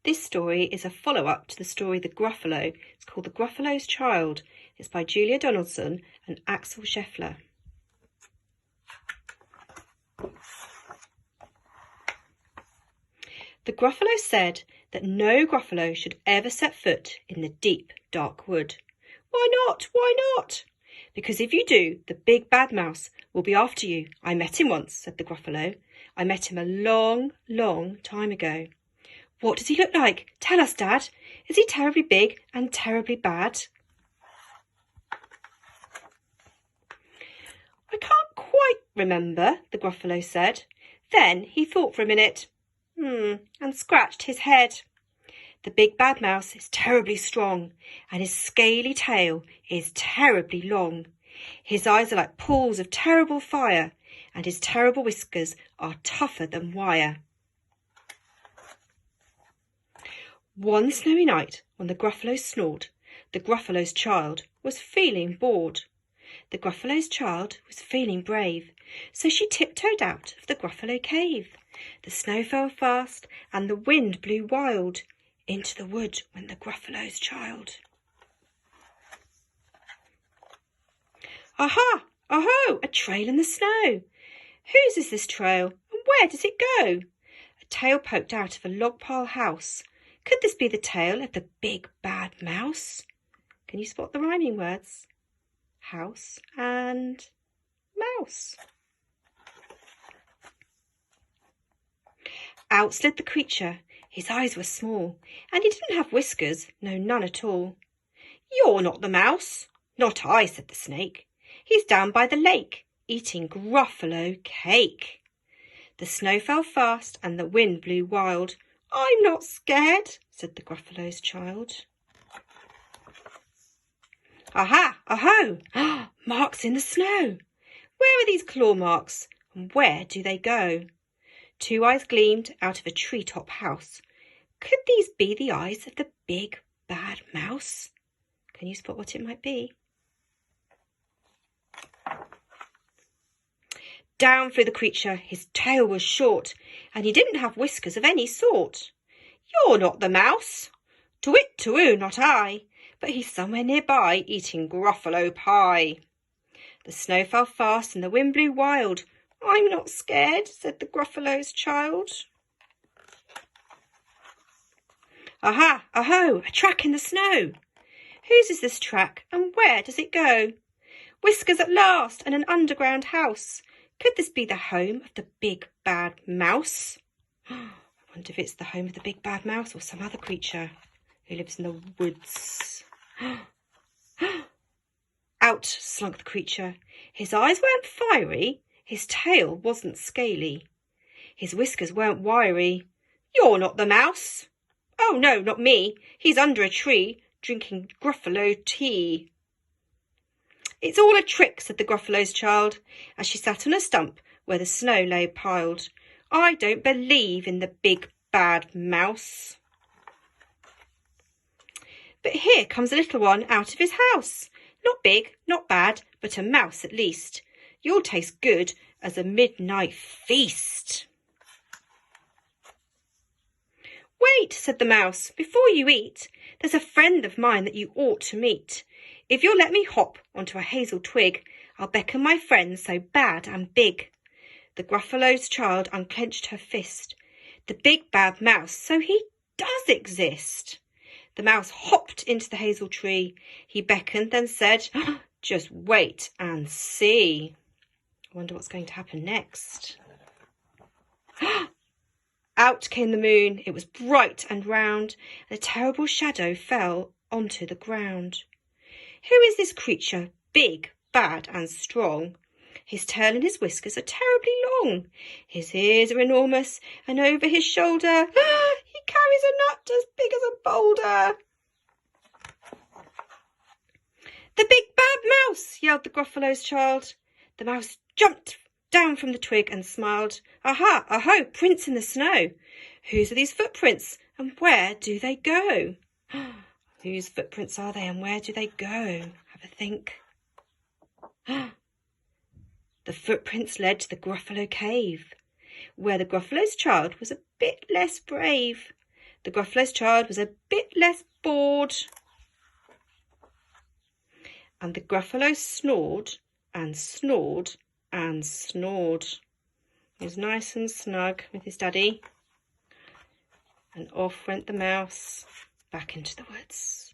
This story is a follow-up to the story The Gruffalo. It's called The Gruffalo's Child. It's by Julia Donaldson and Axel Scheffler. The Gruffalo said that no Gruffalo should ever set foot in the deep, dark wood. Why not? Why not? Because if you do, the big bad mouse will be after you. I met him once, said the Gruffalo. I met him a long, long time ago. What does he look like? Tell us, Dad. Is he terribly big and terribly bad? I can't quite remember, the Gruffalo said. Then he thought for a minute, and scratched his head. The big bad mouse is terribly strong, and his scaly tail is terribly long. His eyes are like pools of terrible fire, and his terrible whiskers are tougher than wire. One snowy night, when the Gruffalo snored, the Gruffalo's child was feeling bored. The Gruffalo's child was feeling brave, so she tiptoed out of the Gruffalo cave. The snow fell fast, and the wind blew wild. Into the wood went the Gruffalo's child. Aha! Aho! A trail in the snow. Whose is this trail, and where does it go? A tail poked out of a log pile house. Could this be the tail of the big bad mouse? Can you spot the rhyming words? House and mouse. Out slid the creature. His eyes were small, and he didn't have whiskers, no, none at all. You're not the mouse. Not I, said the snake. He's down by the lake, eating Gruffalo cake. The snow fell fast, and the wind blew wild. I'm not scared, said the Gruffalo's child. Aha! Aho! Marks in the snow. Where are these claw marks, and where do they go? Two eyes gleamed out of a treetop house. Could these be the eyes of the big bad mouse? Can you spot what it might be? Down flew the creature. His tail was short, and he didn't have whiskers of any sort. You're not the mouse. To-wit-to-woo, not I, but he's somewhere nearby, eating Gruffalo pie. The snow fell fast, and the wind blew wild. I'm not scared, said the Gruffalo's child. Aha! Aho! A track in the snow. Whose is this track, and where does it go? Whiskers at last, and an underground house. Could this be the home of the big bad mouse? I wonder if it's the home of the big bad mouse or some other creature who lives in the woods. Out slunk the creature. His eyes weren't fiery. His tail wasn't scaly. His whiskers weren't wiry. You're not the mouse. Oh, no, not me. He's under a tree, drinking Gruffalo tea. It's all a trick, said the Gruffalo's child, as she sat on a stump where the snow lay piled. I don't believe in the big bad mouse. But here comes a little one out of his house. Not big, not bad, but a mouse at least. You'll taste good as a midnight feast. Wait, said the mouse, before you eat. There's a friend of mine that you ought to meet. If you'll let me hop onto a hazel twig, I'll beckon my friend so bad and big. The Gruffalo's child unclenched her fist. The big bad mouse, so he does exist. The mouse hopped into the hazel tree. He beckoned, then said, just wait and see. I wonder what's going to happen next. Out came the moon. It was bright and round, and a terrible shadow fell onto the ground. Who is this creature, big, bad and strong? His tail and his whiskers are terribly long. His ears are enormous, and over his shoulder he carries a nut as big as a boulder. The big bad mouse, yelled the Gruffalo's child. The mouse jumped down from the twig and smiled. Aha, aho, prints in the snow. Whose are these footprints, and where do they go? Whose footprints are they, and where do they go? Have a think. The footprints led to the Gruffalo cave, where the Gruffalo's child was a bit less brave. The Gruffalo's child was a bit less bored. And the Gruffalo snored and snored and snored. He was nice and snug with his daddy. And off went the mouse back into the woods.